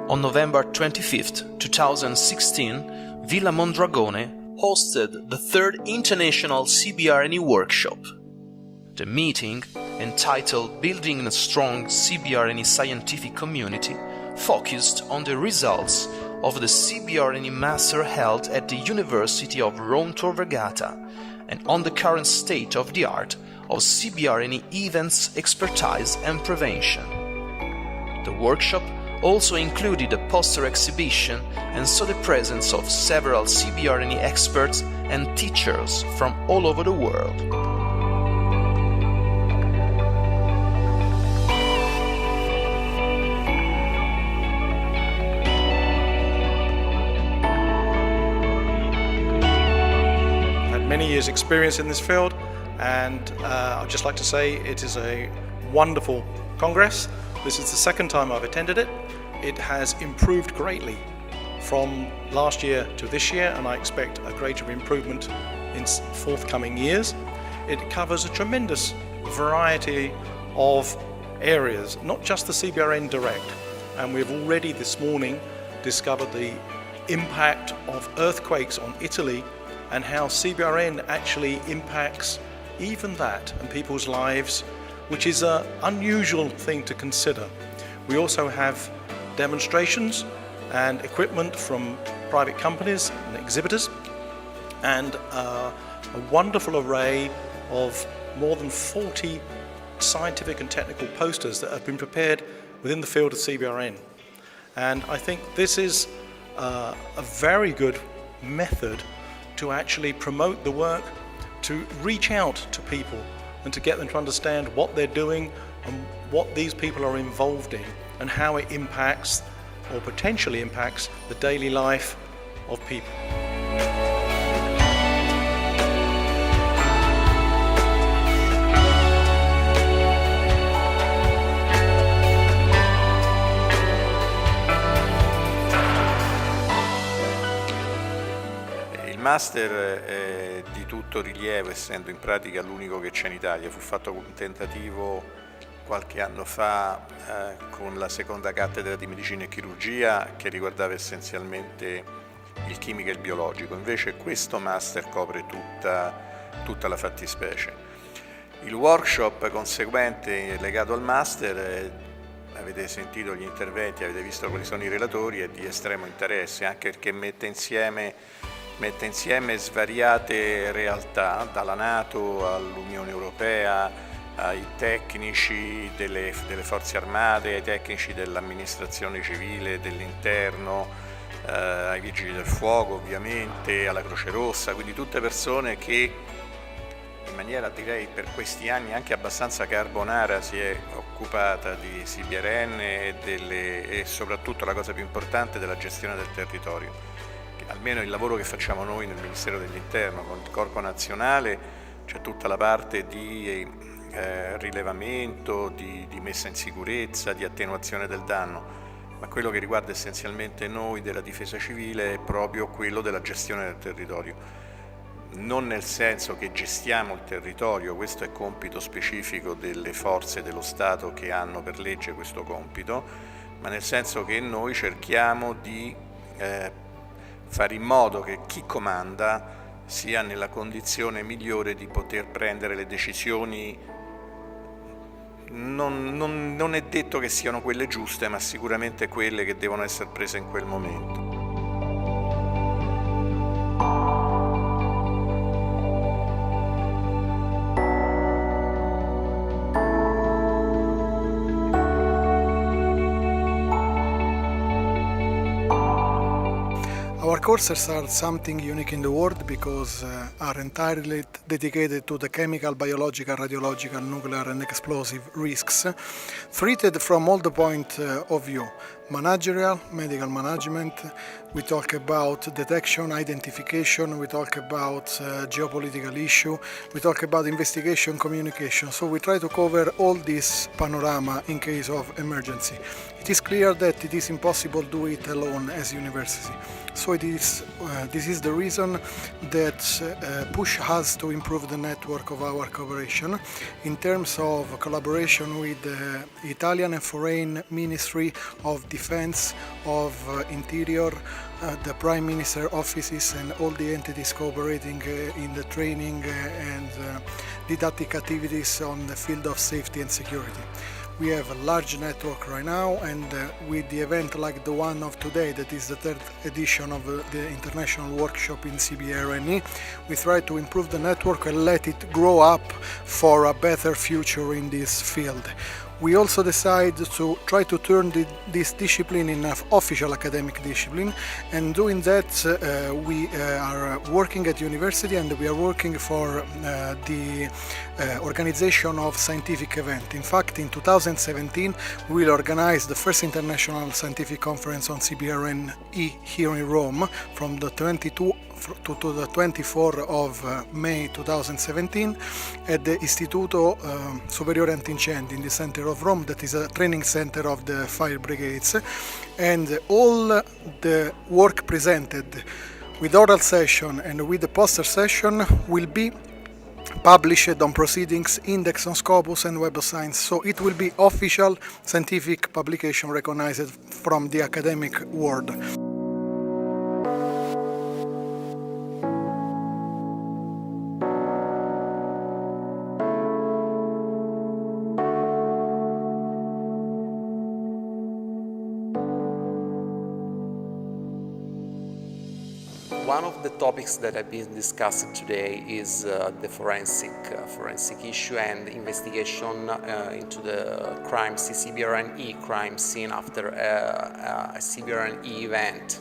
On November 25, 2016, Villa Mondragone hosted the third International CBRNe workshop. The meeting, entitled Building a Strong CBRNe Scientific Community, focused on the results of the CBRNe Master held at the University of Rome Tor Vergata and on the current state of the art of CBRNe events, expertise and prevention. The workshop also included a poster exhibition and saw the presence of several CBRNe experts and teachers from all over the world. Many years' experience in this field, and I'd just like to say it is a wonderful congress. This is the second time I've attended it. It has improved greatly from last year to this year, and I expect a greater improvement in forthcoming years. It covers a tremendous variety of areas, not just the CBRN Direct, and we've already this morning discovered the impact of earthquakes on Italy and how CBRN actually impacts even that and people's lives, which is an unusual thing to consider. We also have demonstrations and equipment from private companies and exhibitors, and a wonderful array of more than 40 scientific and technical posters that have been prepared within the field of CBRN. And I think this is a very good method to actually promote the work, to reach out to people and to get them to understand what they're doing and what these people are involved in and how it impacts or potentially impacts the daily life of people. Il master è di tutto rilievo, essendo in pratica l'unico che c'è in Italia. Fu fatto un tentativo qualche anno fa con la seconda cattedra di medicina e chirurgia, che riguardava essenzialmente il chimico e il biologico. Invece questo master copre tutta la fattispecie. Il workshop conseguente legato al master, avete sentito gli interventi, avete visto quali sono i relatori, è di estremo interesse, anche perché mette insieme svariate realtà, dalla NATO all'Unione Europea, ai tecnici delle forze armate, ai tecnici dell'amministrazione civile, dell'interno, ai vigili del fuoco ovviamente, alla Croce Rossa, quindi tutte persone che in maniera, direi, per questi anni anche abbastanza carbonara si è occupata di CBRN e soprattutto, la cosa più importante, della gestione del territorio. Almeno il lavoro che facciamo noi nel Ministero dell'Interno con il Corpo Nazionale, c'è tutta la parte di rilevamento, di messa in sicurezza, di attenuazione del danno, ma quello che riguarda essenzialmente noi della difesa civile è proprio quello della gestione del territorio. Non nel senso che gestiamo il territorio, questo è compito specifico delle forze dello Stato che hanno per legge questo compito, ma nel senso che noi cerchiamo di fare in modo che chi comanda sia nella condizione migliore di poter prendere le decisioni. Non è detto che siano quelle giuste, ma sicuramente quelle che devono essere prese in quel momento. Our courses are something unique in the world because are entirely dedicated to the chemical, biological, radiological, nuclear and explosive risks, treated from all the point of view. Managerial, medical management, we talk about detection, identification, we talk about geopolitical issue, we talk about investigation, communication. So we try to cover all this panorama in case of emergency. It is clear that it is impossible to do it alone as university. So this is the reason that push us to improve the network of our cooperation in terms of collaboration with the Italian and Foreign Ministry of defense, of interior, the Prime Minister offices and all the entities cooperating in the training and didactic activities on the field of safety and security. We have a large network right now, and with the event like the one of today, that is the third edition of the international workshop in CBRNe, we try to improve the network and let it grow up for a better future in this field. We also decide to try to turn this discipline in an official academic discipline, and doing that we are working at university, and we are working for the organization of scientific event. In fact, in 2017 we will organize the first international scientific conference on CBRNe here in Rome from the 22 to the 24th of May 2017 at the Istituto Superiore Antincendi in the center of Rome, that is a training center of the fire brigades, and all the work presented with oral session and with the poster session will be published on Proceedings, Index on Scopus and Web of Science, so it will be official scientific publication recognized from the academic world. One of the topics that have been discussed today is the forensic issue and investigation into the CBRNe crime scene after a CBRNe event.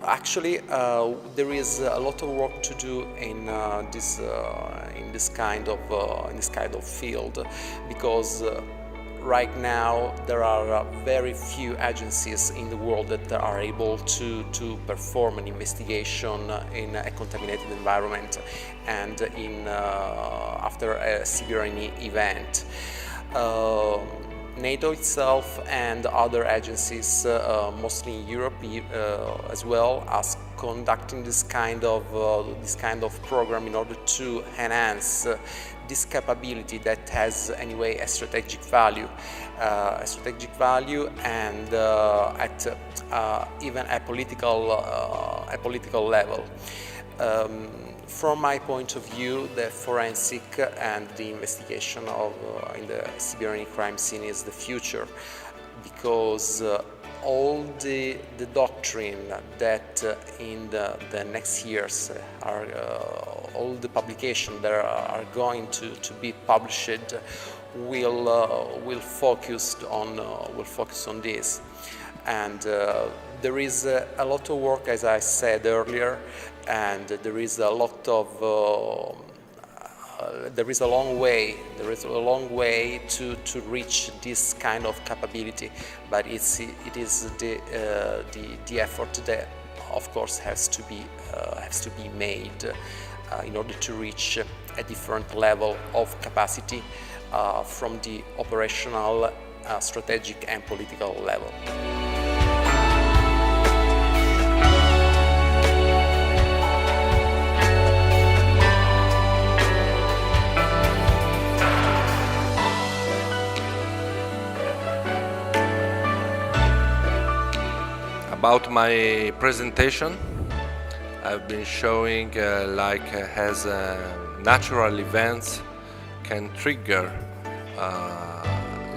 Actually, there is a lot of work to do in this kind of field, because right now there are very few agencies in the world that are able to perform an investigation in a contaminated environment and after a CBRNe event. NATO itself and other agencies, mostly in Europe as well, are conducting this kind of program in order to enhance this capability that has anyway a strategic value, and at even a political level. From my point of view, the forensic and the investigation in the CBRNe crime scene is the future, because all the doctrine that in the next years all the publications that are going to be published will focus on this, and there is a lot of work, as I said earlier, and there is a long way to reach this kind of capability, but it is the effort that of course has to be made in order to reach a different level of capacity from the operational, strategic and political level. About my presentation, I've been showing as natural events can trigger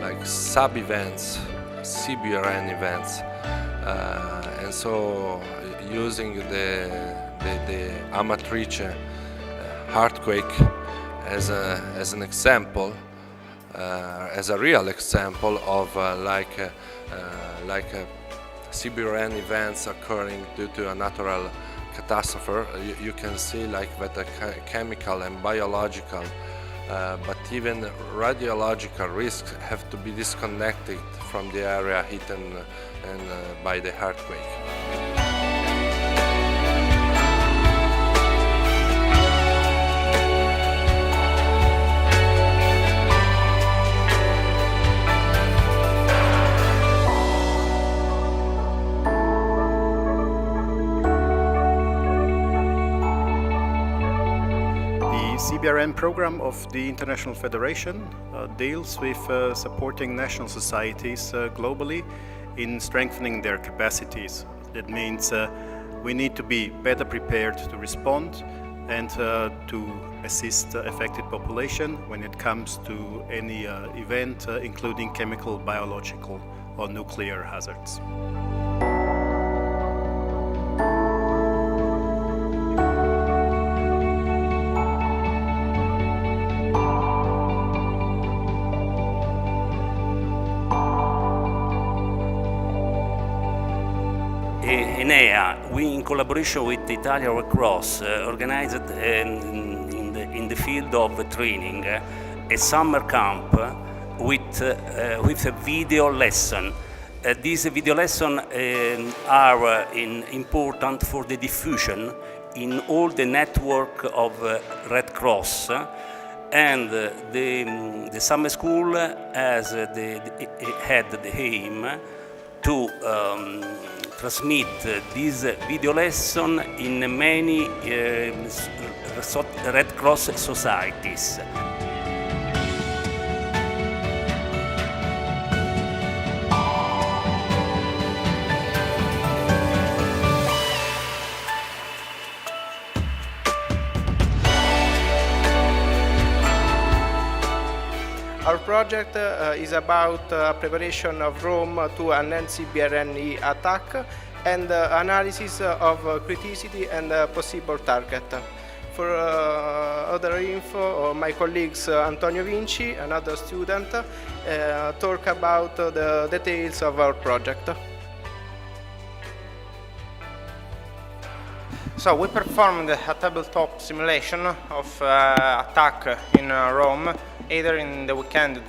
like sub-events, CBRN events, and so using the Amatrice earthquake as an example, as a real example of CBRN events occurring due to a natural catastrophe. You can see that the chemical and biological, but even radiological risks have to be disconnected from the area hit by the earthquake. The CBRN program of the International Federation deals with supporting national societies globally in strengthening their capacities. That means we need to be better prepared to respond and to assist affected population when it comes to any event, including chemical, biological or nuclear hazards. Enea, we in collaboration with the Italian Red Cross organized in the field of training a summer camp with a video lesson. These video lessons are important for the diffusion in all the network of Red Cross, and the summer school had the aim to transmit this video lesson in many Red Cross societies. Our project is about preparation of Rome to an CBRNe attack and analysis of criticity and possible target. For other info, my colleagues Antonio Vinci, another student, talk about the details of our project. So we performed a tabletop simulation of attack in Rome, either in the weekend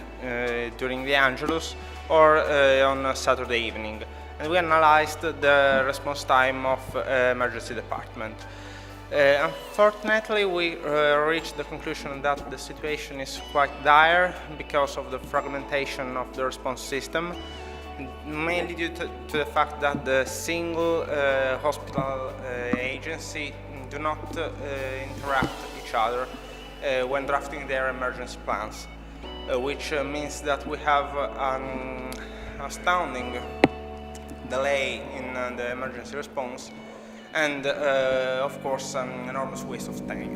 during the Angelus or on Saturday evening. And we analyzed the response time of emergency department. Unfortunately, we reached the conclusion that the situation is quite dire because of the fragmentation of the response system, mainly due to the fact that the single hospital agency do not interact with each other when drafting their emergency plans, which means that we have an astounding delay in the emergency response and of course an enormous waste of time.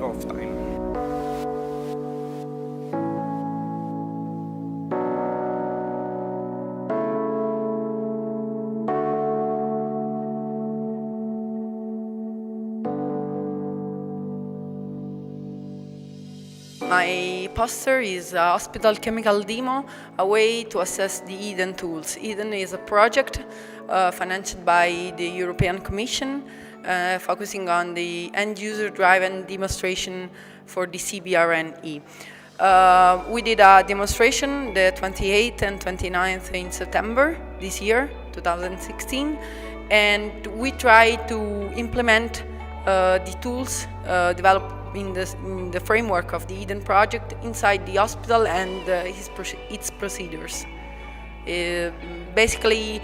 My poster is a hospital chemical demo, a way to assess the EDEN tools. EDEN is a project financed by the European Commission, focusing on the end-user driven demonstration for the CBRNe. We did a demonstration the 28th and 29th in September this year, 2016, and we tried to implement the tools developed in the framework of the EDEN project inside the hospital and its procedures. Basically,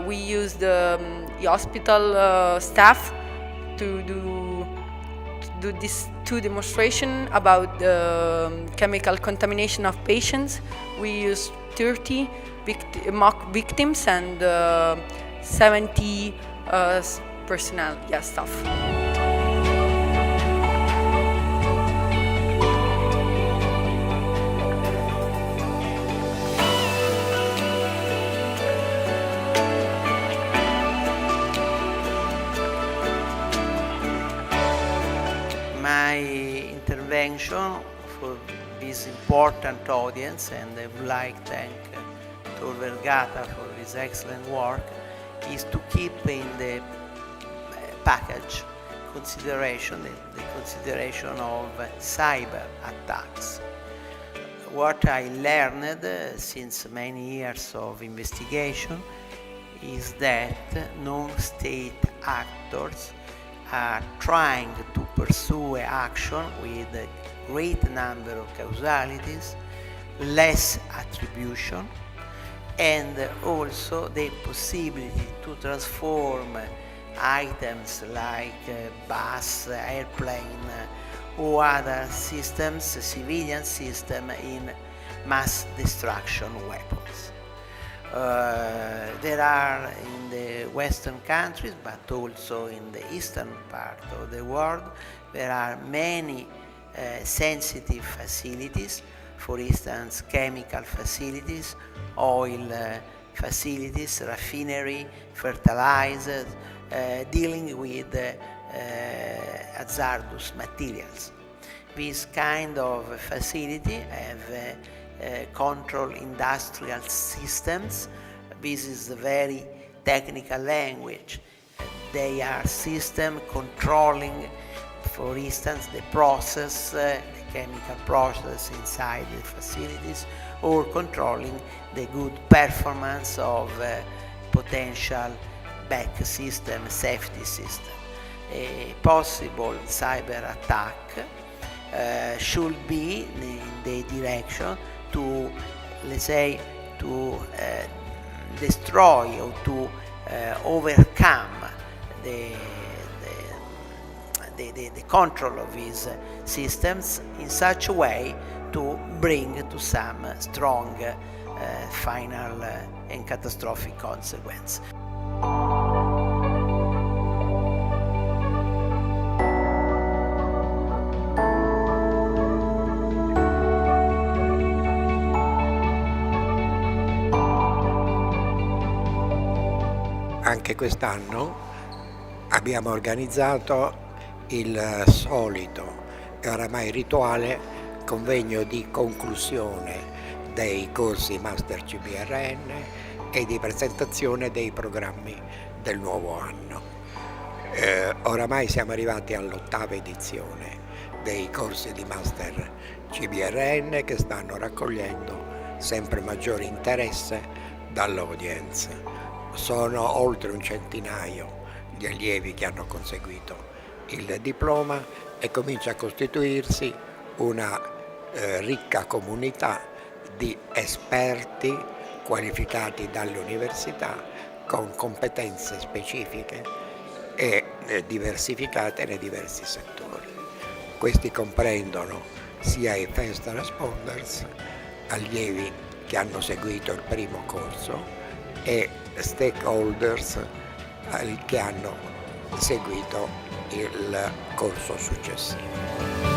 we used the hospital staff to do these two demonstrations about the chemical contamination of patients. We used 30 mock victims and 70 personnel, staff. My intervention for this important audience, and I would like to thank Tor Vergata for his excellent work, is to keep in the package consideration, the consideration of cyber attacks. What I learned since many years of investigation is that non-state actors are trying to pursue action with a great number of causalities, less attribution, and also the possibility to transform items like bus, airplane, or other systems, civilian systems, in mass destruction weapons. There are in the Western countries, but also in the eastern part of the world, there are many sensitive facilities, for instance, chemical facilities, oil facilities, refinery, fertilizers, dealing with hazardous materials. This kind of facility have control industrial systems. This is a very technical language. They are systems controlling, for instance, the process, the chemical process inside the facilities, or controlling the good performance of potential back system, safety system. A possible cyber attack should be in the direction to, let's say, to destroy or to overcome the control of these systems in such a way to bring to some strong final and catastrophic consequence. Anche quest'anno abbiamo organizzato il solito e oramai rituale convegno di conclusione dei corsi Master CBRN e di presentazione dei programmi del nuovo anno. Oramai siamo arrivati all'8ª edizione dei corsi di Master CBRN che stanno raccogliendo sempre maggiore interesse dall'audience. Sono oltre un centinaio gli allievi che hanno conseguito il diploma e comincia a costituirsi una ricca comunità di esperti qualificati dalle università con competenze specifiche e diversificate nei diversi settori. Questi comprendono sia i first responders, allievi che hanno seguito il primo corso, e stakeholders che hanno seguito il corso successivo.